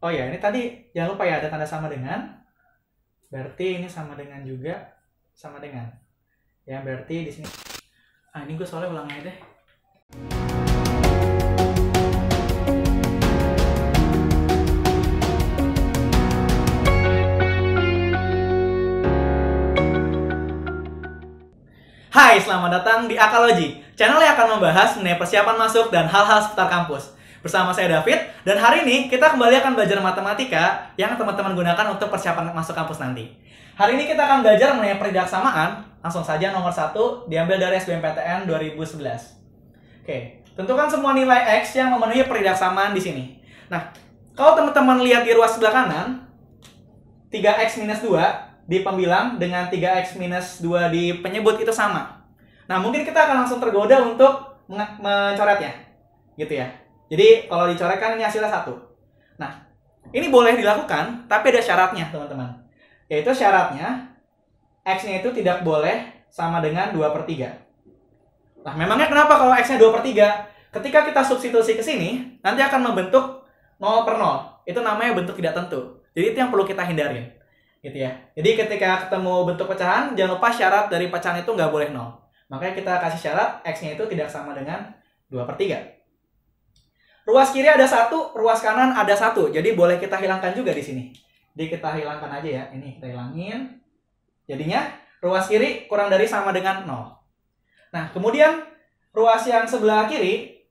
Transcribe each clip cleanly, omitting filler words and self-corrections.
Oh ya, ini tadi jangan lupa ya ada tanda sama dengan. Berarti ini sama dengan juga sama dengan. Ya, berarti di sini. Ah, ini gue soalnya ulang aja deh. Hai, selamat datang di Akalogy, channel yang akan membahas mengenai persiapan masuk dan hal-hal seputar kampus. Bersama saya David, dan hari ini kita kembali akan belajar matematika yang teman-teman gunakan untuk persiapan masuk kampus nanti. Hari ini kita akan belajar mengenai peridaksamaan, langsung saja nomor 1 diambil dari SBMPTN 2011. Oke, tentukan semua nilai X yang memenuhi peridaksamaan di sini. Nah, kalau teman-teman lihat di ruas sebelah kanan, 3X minus 2 di pembilang dengan 3X minus 2 di penyebut itu sama. Nah, mungkin kita akan langsung tergoda untuk mencoretnya. Gitu ya. Jadi, kalau dicoretkan ini hasilnya 1. Nah, ini boleh dilakukan, tapi ada syaratnya, teman-teman. Yaitu syaratnya, X-nya itu tidak boleh sama dengan 2/3. Nah, memangnya kenapa kalau X-nya 2/3? Ketika kita substitusi ke sini, nanti akan membentuk 0/0. Itu namanya bentuk tidak tentu. Jadi, itu yang perlu kita hindarin. Gitu ya. Jadi ketika ketemu bentuk pecahan, jangan lupa syarat dari pecahan itu nggak boleh 0. Makanya kita kasih syarat X-nya itu tidak sama dengan 2/3. Ruas kiri ada 1, ruas kanan ada 1. Jadi boleh kita hilangkan juga di sini. Jadi kita hilangkan aja ya. Ini kita hilangin. Jadinya ruas kiri kurang dari sama dengan 0. Nah, kemudian ruas yang sebelah kiri,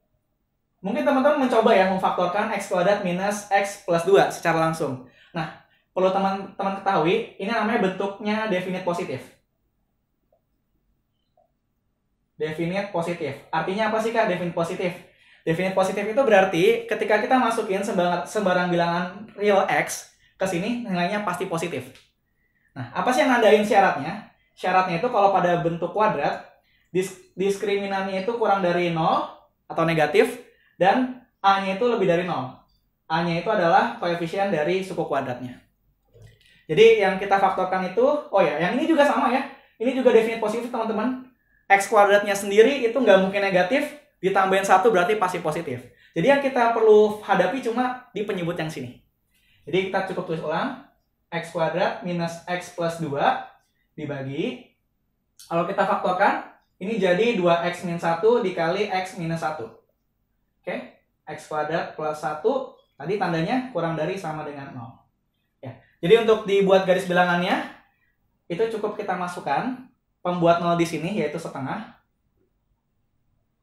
mungkin teman-teman mencoba ya memfaktorkan X kuadrat minus X plus 2 secara langsung. Nah, perlu teman-teman ketahui, ini namanya bentuknya definite positif. Definite positif. Artinya apa sih Kak definite positif? Definite positif itu berarti ketika kita masukin sembarang bilangan real X ke sini, nilainya pasti positif. Nah, apa sih yang nandain syaratnya? Syaratnya itu kalau pada bentuk kuadrat, diskriminannya itu kurang dari 0 atau negatif, dan A-nya itu lebih dari 0. A-nya itu adalah koefisien dari suku kuadratnya. Jadi yang kita faktorkan itu, oh ya, yang ini juga sama ya. Ini juga definite positif teman-teman. X kuadratnya sendiri itu nggak mungkin negatif, ditambahin 1 berarti pasti positif. Jadi yang kita perlu hadapi cuma di penyebut yang sini. Jadi kita cukup tulis ulang. X kuadrat minus X plus 2 dibagi. Kalau kita faktorkan, ini jadi 2X minus 1 dikali X minus 1. Oke, X kuadrat plus 1, tadi tandanya kurang dari sama dengan 0. Jadi untuk dibuat garis bilangannya, itu cukup kita masukkan pembuat 0 di sini, yaitu setengah.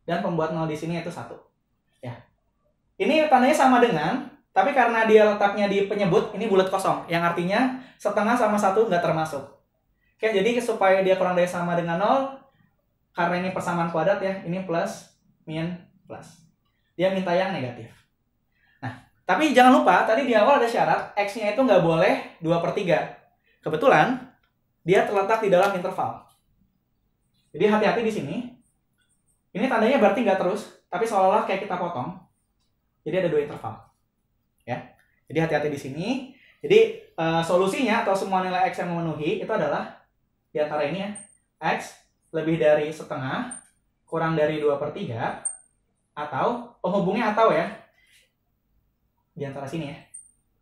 Dan pembuat 0 di sini, yaitu 1. Ya. Ini tandanya sama dengan, tapi karena dia letaknya di penyebut, ini bulat kosong. Yang artinya, setengah sama 1 nggak termasuk. Oke, jadi supaya dia kurang dari sama dengan 0, karena ini persamaan kuadrat ya, ini plus, min, plus. Dia minta yang negatif. Tapi jangan lupa, tadi di awal ada syarat, X-nya itu nggak boleh 2/3. Kebetulan, dia terletak di dalam interval. Jadi hati-hati di sini. Ini tandanya berarti nggak terus, tapi seolah-olah kayak kita potong. Jadi ada 2 interval. Ya. Jadi hati-hati di sini. Jadi solusinya atau semua nilai X yang memenuhi, itu adalah di antara ini ya. X lebih dari setengah, kurang dari 2/3, atau penghubungnya atau ya. Di antara sini ya,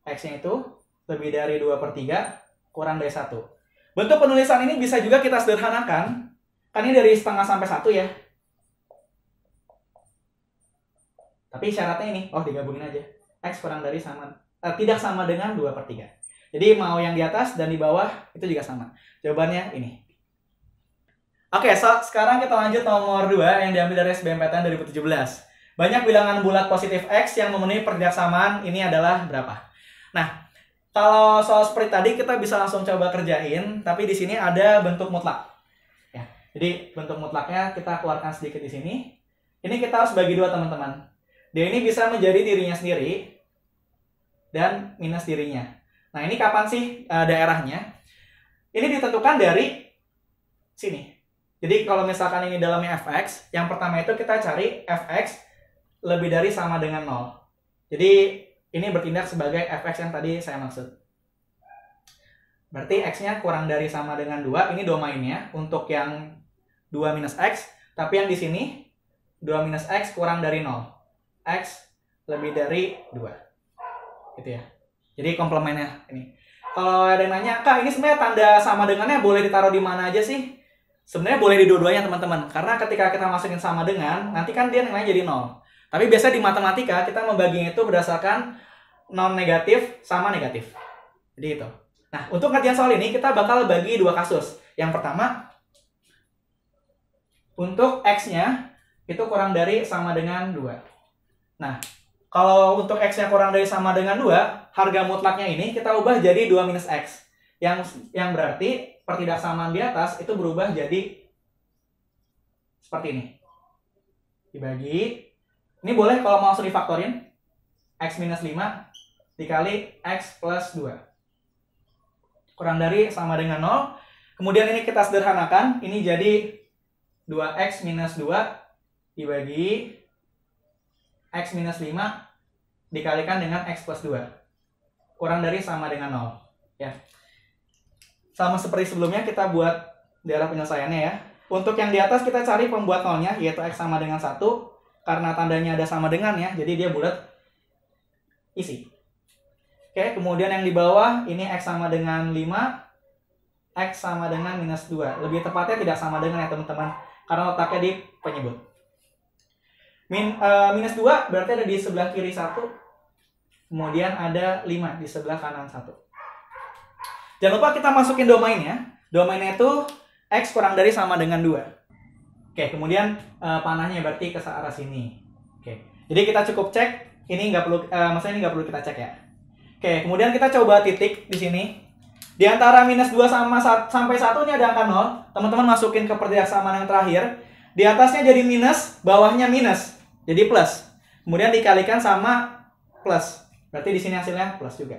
X-nya itu lebih dari 2/3 kurang dari 1. Bentuk penulisan ini bisa juga kita sederhanakan. Kan ini dari setengah sampai 1 ya. Tapi syaratnya ini, digabungin aja. X kurang dari tidak sama dengan 2/3. Jadi mau yang di atas dan di bawah itu juga sama. Jawabannya ini. Oke, sekarang kita lanjut nomor 2 yang diambil dari SBMPTN 2017. Banyak bilangan bulat positif X yang memenuhi peridaksamaan ini adalah berapa? Nah, kalau soal seperti tadi kita bisa langsung coba kerjain, tapi di sini ada bentuk mutlak. Ya, jadi bentuk mutlaknya kita keluarkan sedikit di sini. Ini kita harus bagi 2 teman-teman. Dia ini bisa menjadi dirinya sendiri dan minus dirinya. Nah, ini kapan sih daerahnya? Ini ditentukan dari sini. Jadi kalau misalkan ini dalamnya fx, yang pertama itu kita cari fx lebih dari sama dengan 0. Jadi ini bertindak sebagai fx yang tadi saya maksud. Berarti x-nya kurang dari sama dengan 2. Ini domainnya untuk yang 2 minus x. Tapi yang di sini 2 minus x kurang dari 0. X lebih dari 2. Gitu ya. Jadi komplemennya ini. Kalau ada yang nanya, Kak ini sebenarnya tanda sama dengannya boleh ditaruh di mana aja sih? Sebenarnya boleh di dua-duanya teman-teman. Karena ketika kita masukin sama dengan, nanti kan dia nilainya jadi 0. Tapi biasanya di matematika kita membaginya itu berdasarkan non negatif sama negatif. Jadi itu. Nah, untuk ngerjain soal ini kita bakal bagi dua kasus. Yang pertama, untuk X-nya itu kurang dari sama dengan 2. Nah, kalau untuk X-nya kurang dari sama dengan 2, harga mutlaknya ini kita ubah jadi 2 minus X. Yang berarti pertidaksamaan di atas itu berubah jadi seperti ini. Dibagi. Ini boleh kalau mau langsung difaktorin. X minus 5 dikali X plus 2. Kurang dari sama dengan 0. Kemudian ini kita sederhanakan. Ini jadi 2X minus 2 dibagi X minus 5 dikalikan dengan X plus 2. Kurang dari sama dengan 0. Ya. Sama seperti sebelumnya kita buat daerah penyelesaiannya ya. Untuk yang di atas kita cari pembuat nolnya, yaitu X sama dengan 1. Karena tandanya ada sama dengan ya, jadi dia bulat isi. Oke, kemudian yang di bawah ini X sama dengan 5. X sama dengan minus 2. Lebih tepatnya tidak sama dengan ya teman-teman. Karena letaknya di penyebut. Minus 2 berarti ada di sebelah kiri 1. Kemudian ada 5 di sebelah kanan 1. Jangan lupa kita masukin domainnya. Domainnya itu X kurang dari sama dengan 2. Oke, kemudian panahnya berarti ke arah sini. Oke, jadi kita cukup cek. Ini nggak perlu, maksudnya ini nggak perlu kita cek ya. Oke, kemudian kita coba titik di sini. Di antara minus 2 sampai 1 ini ada angka 0. Teman-teman masukin ke pertidaksamaan yang terakhir. Di atasnya jadi minus, bawahnya minus. Jadi plus. Kemudian dikalikan sama plus. Berarti di sini hasilnya plus juga.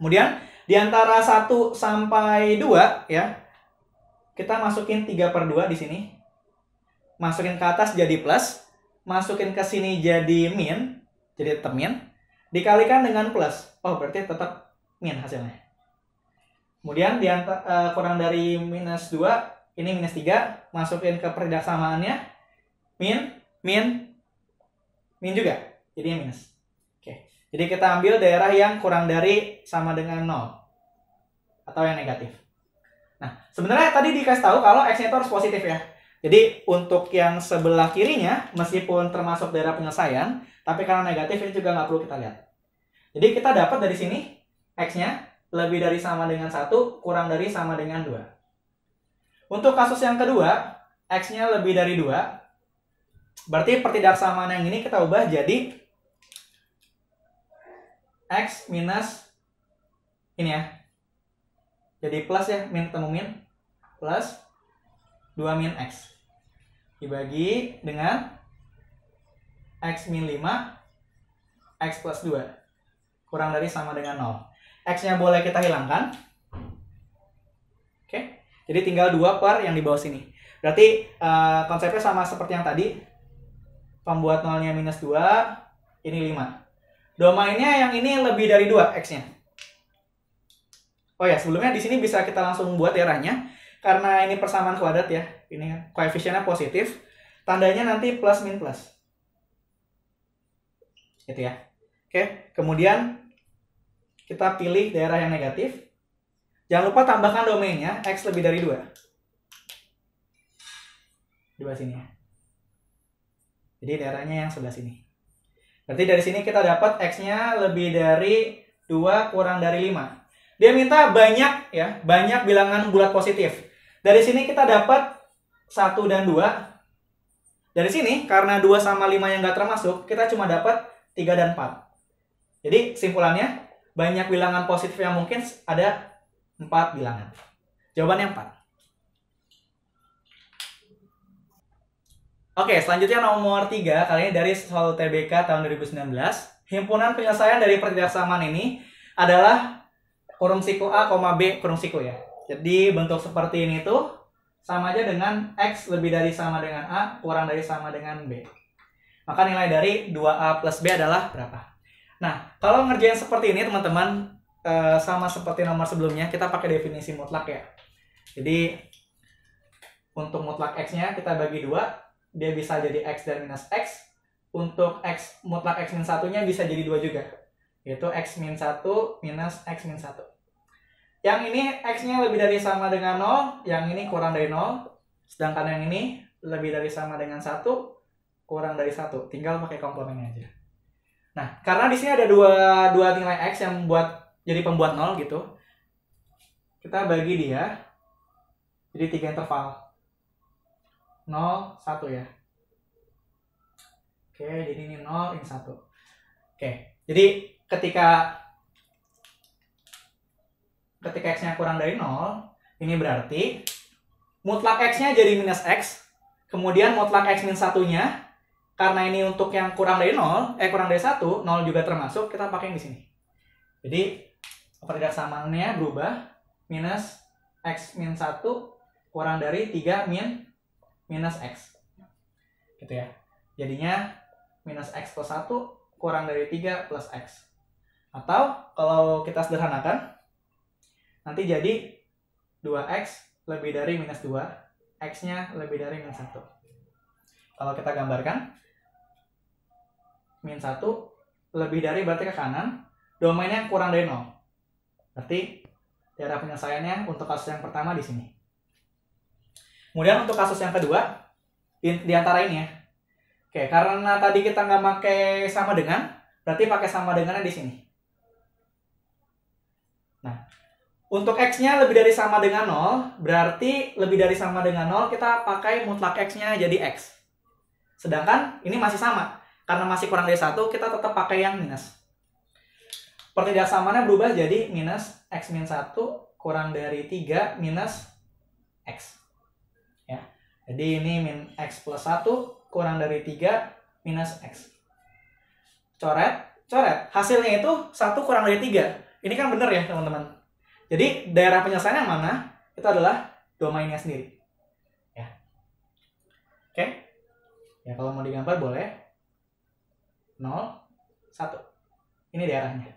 Kemudian di antara 1 sampai 2 ya. Kita masukin 3/2 di sini. Masukin ke atas jadi plus. Masukin ke sini jadi min. Jadi tetap min. Dikalikan dengan plus. Oh, berarti tetap min hasilnya. Kemudian di kurang dari minus 2, ini minus 3, masukin ke pertidaksamaannya, min juga, jadinya minus. Oke, jadi kita ambil daerah yang kurang dari sama dengan 0, atau yang negatif. Nah, sebenarnya tadi dikasih tahu kalau X-nya itu harus positif ya. Jadi untuk yang sebelah kirinya, meskipun termasuk daerah penyelesaian, tapi karena negatif ini juga nggak perlu kita lihat. Jadi kita dapat dari sini, X-nya lebih dari sama dengan 1, kurang dari sama dengan 2. Untuk kasus yang kedua, X-nya lebih dari 2. Berarti pertidaksamaan yang ini kita ubah jadi X minus ini ya. Jadi plus ya, min ketemu min. Plus 2 min X. Dibagi dengan X min 5, X plus 2. Kurang dari sama dengan 0. X-nya boleh kita hilangkan. Oke. Jadi tinggal 2 per yang di bawah sini. Berarti konsepnya sama seperti yang tadi. Pembuat nolnya minus 2. Ini 5. Domainnya yang ini lebih dari 2 X-nya. Oh ya, sebelumnya di sini bisa kita langsung buat daerahnya. Karena ini persamaan kuadrat ya. Ini koefisiennya positif. Tandanya nanti plus min plus. Gitu ya. Oke. Kemudian kita pilih daerah yang negatif. Jangan lupa tambahkan domainnya, X lebih dari 2. Di bawah sini ya. Jadi daerahnya yang sebelah sini. Berarti dari sini kita dapat X-nya lebih dari 2 kurang dari 5. Dia minta banyak ya, banyak bilangan bulat positif. Dari sini kita dapat 1 dan 2. Dari sini, karena 2 sama 5 yang nggak termasuk, kita cuma dapat 3 dan 4. Jadi simpulannya, banyak bilangan positif yang mungkin ada 4 bilangan. Jawabannya 4. Oke, selanjutnya nomor 3. Kali ini dari soal TBK tahun 2019. Himpunan penyelesaian dari pertidaksamaan ini adalah kurung siku A, B, kurung siku ya. Jadi bentuk seperti ini tuh sama aja dengan X lebih dari sama dengan A, kurang dari sama dengan B. Maka nilai dari 2A plus B adalah berapa? Nah, kalau ngerjain seperti ini teman-teman, sama seperti nomor sebelumnya, kita pakai definisi mutlak ya. Jadi, untuk mutlak X-nya kita bagi 2, dia bisa jadi X dan minus X. Untuk X mutlak X min 1-nya bisa jadi 2 juga. yaitu x min 1 minus x min 1. Yang ini x-nya lebih dari sama dengan 0, yang ini kurang dari 0. Sedangkan yang ini lebih dari sama dengan 1, kurang dari 1. Tinggal pakai komplemennya aja. Nah, karena di sini ada dua nilai x yang jadi pembuat 0 gitu. Kita bagi dia jadi 3 interval. 0, 1 ya. Oke, jadi ini 0, ini 1. Oke, jadi ketika x-nya kurang dari 0, ini berarti mutlak x-nya jadi minus x, kemudian mutlak x min 1-nya, karena ini untuk yang kurang dari 0, kurang dari 1, 0 juga termasuk, kita pakai di sini. Jadi, pertidaksamaannya berubah, minus x min 1 kurang dari 3 minus x. Gitu ya. Jadinya, minus x plus 1 kurang dari 3 plus x. Atau, kalau kita sederhanakan, nanti jadi 2x lebih dari minus 2, x-nya lebih dari minus 1. Kalau kita gambarkan, min 1 lebih dari berarti ke kanan, domainnya kurang dari 0. Berarti daerah penyelesaiannya untuk kasus yang pertama di sini. Kemudian untuk kasus yang kedua, di antara ini ya. Oke, karena tadi kita nggak pakai sama dengan, berarti pakai sama dengannya di sini. Nah, untuk x-nya lebih dari sama dengan 0, berarti lebih dari sama dengan 0, kita pakai mutlak x-nya jadi x. Sedangkan ini masih sama. Karena masih kurang dari 1, kita tetap pakai yang minus. Pertidaksamaannya berubah jadi minus x min 1 kurang dari 3 minus x. Ya. Jadi ini min x plus 1 kurang dari 3 minus x. Coret. Hasilnya itu 1 kurang dari 3. Ini kan benar ya teman-teman. Jadi daerah penyelesaian yang mana? Itu adalah domainnya sendiri. Ya. Oke. Ya kalau mau digambar boleh. 0, 1. Ini daerahnya.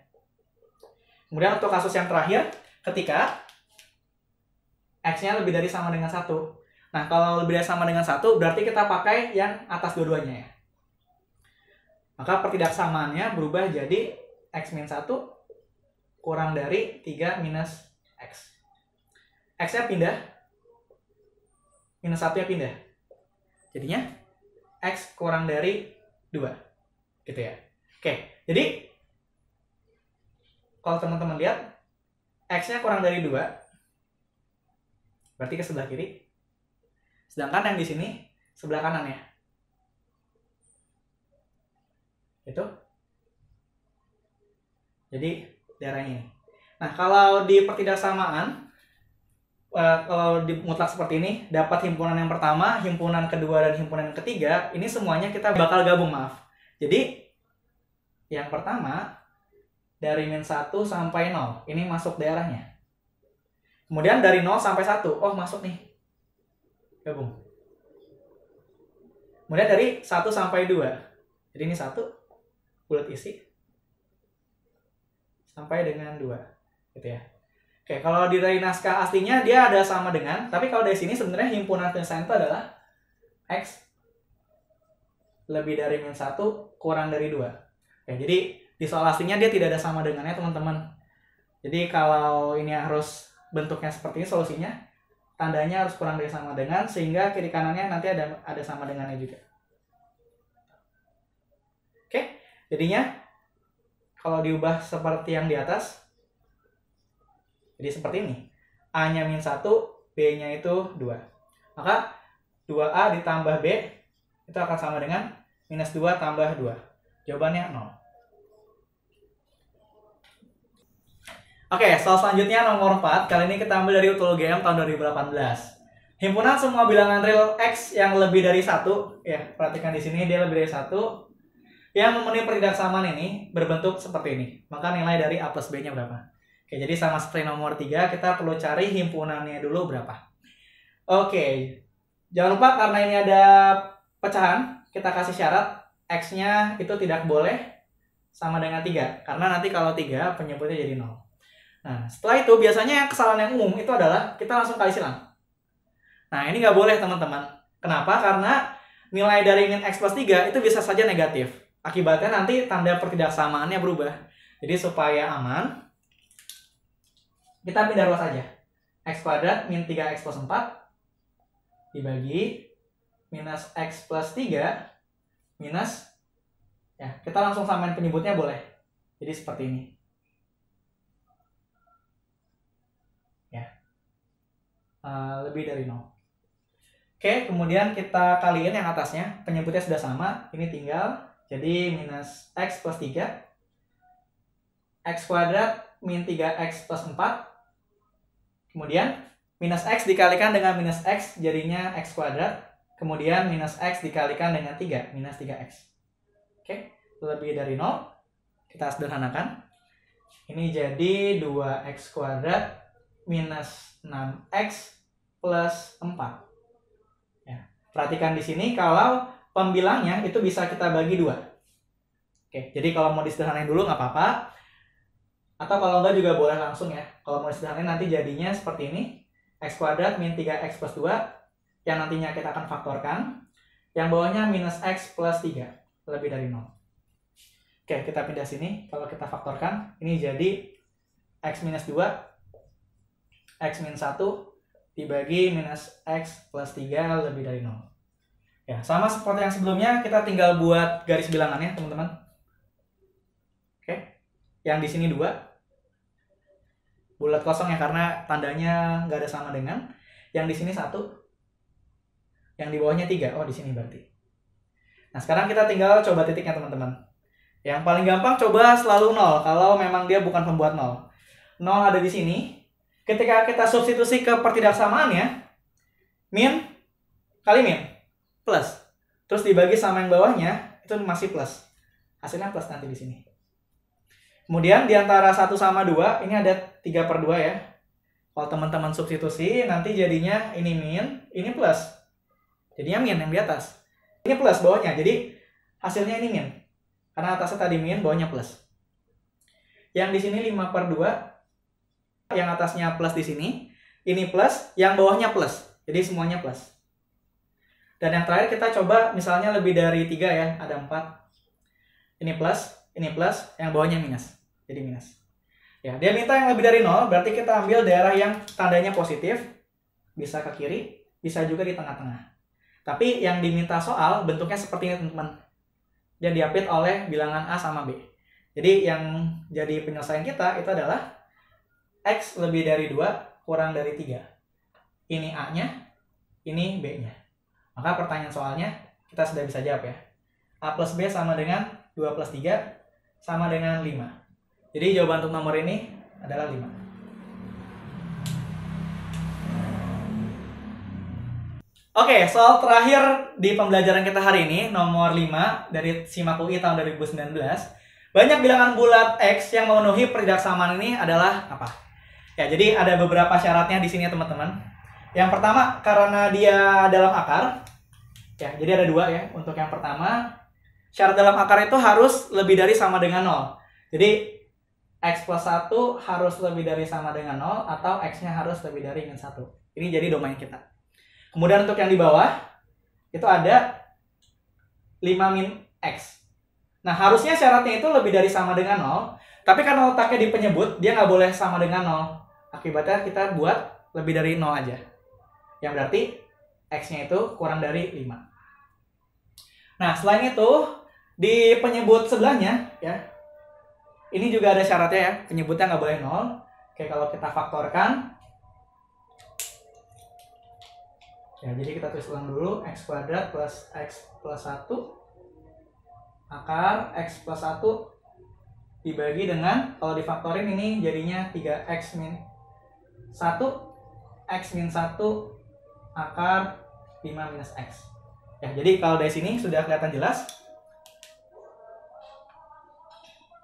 Kemudian untuk kasus yang terakhir, ketika x-nya lebih dari sama dengan 1. Nah, kalau lebih dari sama dengan 1, berarti kita pakai yang atas dua-duanya ya. Maka pertidaksamaannya berubah jadi x min 1 kurang dari 3 minus x. X-nya pindah. Minus 1-nya pindah. Jadinya x kurang dari 2. Gitu ya. Oke, jadi kalau teman-teman lihat x-nya kurang dari 2, berarti ke sebelah kiri. Sedangkan yang di sini sebelah kanan ya. Itu. Jadi daerahnya ini. Nah, kalau di pertidaksamaan, kalau di mutlak seperti ini, dapat himpunan yang pertama, himpunan kedua, dan himpunan yang ketiga, ini semuanya kita bakal gabung, maaf. Jadi, yang pertama, dari min 1 sampai 0, ini masuk daerahnya. Kemudian dari 0 sampai 1, oh masuk nih. Gabung. Kemudian dari 1 sampai 2, jadi ini 1, bulat isi. Sampai dengan 2, gitu ya. Oke, kalau dari naskah aslinya dia ada sama dengan, tapi kalau dari sini sebenarnya himpunan penyelesaian itu adalah x lebih dari min 1 kurang dari 2. Oke, jadi di soal aslinya dia tidak ada sama dengannya, teman-teman. Jadi kalau ini harus bentuknya seperti ini solusinya, tandanya harus kurang dari sama dengan, sehingga kiri kanannya nanti ada sama dengannya juga. Oke, jadinya kalau diubah seperti yang di atas, jadi seperti ini. A-nya min 1, B-nya itu 2. Maka 2A ditambah B, itu akan sama dengan minus 2 tambah 2. Jawabannya 0. Oke, soal selanjutnya nomor 4. Kali ini kita ambil dari UTUL UGM tahun 2018. Himpunan semua bilangan real X yang lebih dari 1. Ya, perhatikan di sini dia lebih dari 1. Yang memenuhi pertidaksamaan ini berbentuk seperti ini. Maka nilai dari A plus B-nya berapa? Oke, jadi sama seperti nomor 3, kita perlu cari himpunannya dulu berapa. Oke, jangan lupa karena ini ada pecahan, kita kasih syarat X-nya itu tidak boleh sama dengan 3. Karena nanti kalau 3, penyebutnya jadi 0. Nah, setelah itu biasanya kesalahan yang umum itu adalah kita langsung kali silang. Nah, ini nggak boleh teman-teman. Kenapa? Karena nilai dari min X plus 3 itu bisa saja negatif. Akibatnya nanti tanda pertidaksamaannya berubah. Jadi supaya aman, kita pindah ruas aja. X kuadrat min 3x plus 4 dibagi minus x plus 3 minus, ya kita langsung samain penyebutnya boleh. Jadi seperti ini. Ya, lebih dari 0. Oke, kemudian kita kaliin yang atasnya, penyebutnya sudah sama, ini tinggal jadi minus x plus 3 x kuadrat min 3x plus 4, kemudian minus x dikalikan dengan minus x jadinya x kuadrat, kemudian minus x dikalikan dengan 3, minus 3x. Oke, lebih dari 0, kita sederhanakan. Ini jadi 2x kuadrat minus 6x plus 4. Perhatikan di sini kalau pembilangnya itu bisa kita bagi 2. Oke, jadi kalau mau disederhanain dulu nggak apa-apa. Atau kalau enggak juga boleh langsung ya. Kalau mau disederhanain nanti jadinya seperti ini. X kuadrat min 3x plus 2. Yang nantinya kita akan faktorkan. Yang bawahnya minus x plus 3. Lebih dari 0. Oke, kita pindah sini. Kalau kita faktorkan, ini jadi x minus 2. X min 1. Dibagi minus x plus 3 lebih dari 0. Ya, sama seperti yang sebelumnya, kita tinggal buat garis bilangannya, teman-teman. Oke, yang di sini 2. Bulat kosong ya, karena tandanya nggak ada sama dengan. Yang di sini 1. Yang di bawahnya 3. Oh, di sini berarti. Nah, sekarang kita tinggal coba titiknya, teman-teman. Yang paling gampang coba selalu 0, kalau memang dia bukan pembuat 0. 0 ada di sini. Ketika kita substitusi ke pertidaksamaannya, min kali min, plus. Terus dibagi sama yang bawahnya, itu masih plus. Hasilnya plus nanti di sini. Kemudian di antara 1 sama 2, ini ada 3/2 ya. Kalau teman-teman substitusi, nanti jadinya ini min, ini plus. Jadinya min yang di atas. Ini plus bawahnya, jadi hasilnya ini min. Karena atasnya tadi min, bawahnya plus. Yang di sini 5/2. Yang atasnya plus di sini, ini plus, yang bawahnya plus. Jadi semuanya plus. Dan yang terakhir kita coba misalnya lebih dari 3 ya, ada 4. Ini plus, yang bawahnya minus. Jadi minus. Ya, dia minta yang lebih dari 0, berarti kita ambil daerah yang tandanya positif, bisa ke kiri, bisa juga di tengah-tengah. Tapi yang diminta soal bentuknya seperti ini, teman-teman. Dia diapit oleh bilangan A sama B. Jadi yang jadi penyelesaian kita itu adalah X lebih dari 2 kurang dari 3. Ini A-nya, ini B-nya. Maka pertanyaan soalnya kita sudah bisa jawab ya. A plus B sama dengan 2 plus 3 sama dengan 5. Jadi jawaban untuk nomor ini adalah 5. Oke, soal terakhir di pembelajaran kita hari ini, nomor 5 dari SIMAK UI tahun 2019. Banyak bilangan bulat X yang memenuhi pertidaksamaan ini adalah apa? Ya, jadi ada beberapa syaratnya di sini ya, teman-teman. Yang pertama, karena dia dalam akar. Ya, jadi ada 2 ya. Untuk yang pertama, syarat dalam akar itu harus lebih dari sama dengan 0. Jadi, X plus 1 harus lebih dari sama dengan 0, atau X-nya harus lebih dari min 1. Ini jadi domain kita. Kemudian untuk yang di bawah, itu ada 5 min X. Nah, harusnya syaratnya itu lebih dari sama dengan 0. Tapi karena letaknya di penyebut, dia nggak boleh sama dengan 0. Akibatnya kita buat lebih dari 0 aja. Yang berarti X-nya itu kurang dari 5. Nah, selain itu, di penyebut sebelahnya, ya, ini juga ada syaratnya ya. Penyebutnya nggak boleh 0. Oke, kalau kita faktorkan, ya, jadi kita tulis ulang dulu. X kuadrat plus X plus 1 akar X plus 1 dibagi dengan, kalau difaktorin ini jadinya 3x min 1, x min 1 akar 5 minus x. Ya, jadi kalau dari sini sudah kelihatan jelas.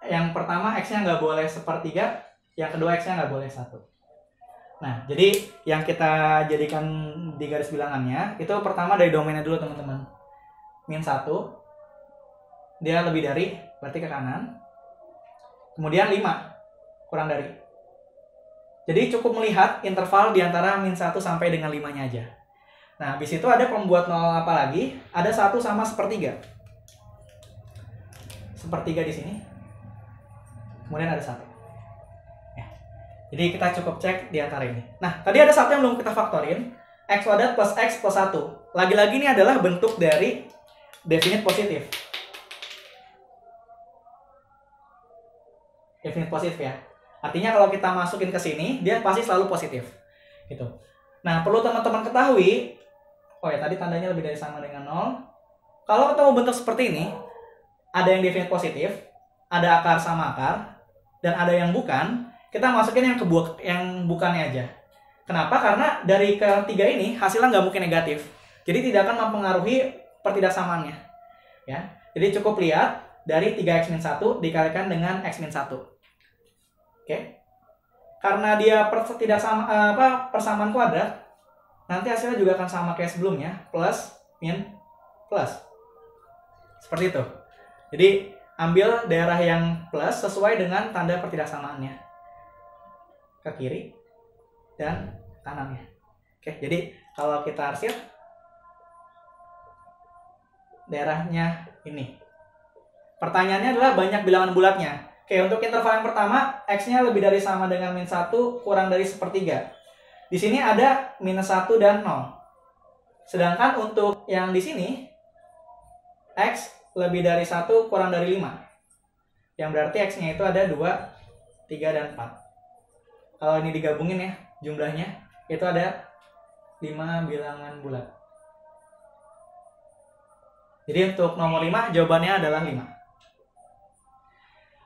Yang pertama x-nya nggak boleh 1/3, yang kedua x-nya nggak boleh 1. Nah, jadi yang kita jadikan di garis bilangannya, itu pertama dari domainnya dulu, teman-teman. Min 1, dia lebih dari, berarti ke kanan. Kemudian 5, kurang dari. Jadi cukup melihat interval di antara min 1 sampai dengan 5-nya aja. Nah, habis itu ada pembuat 0 apa lagi? Ada 1 sama 1/3. 1/3 di sini. kemudian ada 1. Ya. Jadi kita cukup cek di antara ini. Nah, tadi ada 1 yang belum kita faktorin. X kuadrat plus X plus 1. Lagi-lagi ini adalah bentuk dari definite positif. Definite positif ya. Artinya kalau kita masukin ke sini, dia pasti selalu positif. Gitu. Nah, perlu teman-teman ketahui, oh ya tadi tandanya lebih dari sama dengan 0. Kalau ketemu bentuk seperti ini, ada yang definite positif, ada akar sama akar, dan ada yang bukan, kita masukin yang bukannya aja. Kenapa? Karena dari ketiga ini hasilnya nggak mungkin negatif. Jadi tidak akan mempengaruhi pertidaksamaannya. Ya. Jadi cukup lihat dari 3x-1 dikalikan dengan x-1. Oke. Karena dia persamaan kuadrat, nanti hasilnya juga akan sama kayak sebelumnya, plus min plus. Seperti itu. Jadi ambil daerah yang plus sesuai dengan tanda pertidaksamaannya. Ke kiri dan kanannya. Oke, jadi kalau kita arsir daerahnya ini. Pertanyaannya adalah banyak bilangan bulatnya. Oke, untuk interval yang pertama, X-nya lebih dari sama dengan min 1 kurang dari 1/3. Di sini ada minus 1 dan 0. Sedangkan untuk yang di sini, X lebih dari 1 kurang dari 5. Yang berarti X-nya itu ada 2, 3, dan 4. Kalau ini digabungin ya, jumlahnya, itu ada 5 bilangan bulat. Jadi untuk nomor 5, jawabannya adalah 5.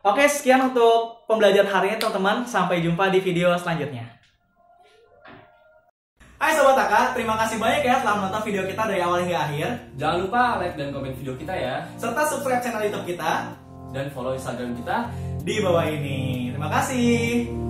Oke, sekian untuk pembelajaran hari ini teman-teman. Sampai jumpa di video selanjutnya. Hai Sobat AK, terima kasih banyak ya telah menonton video kita dari awal hingga akhir. Jangan lupa like dan komen video kita ya. Serta subscribe channel YouTube kita. Dan follow Instagram kita Di bawah ini. Terima kasih.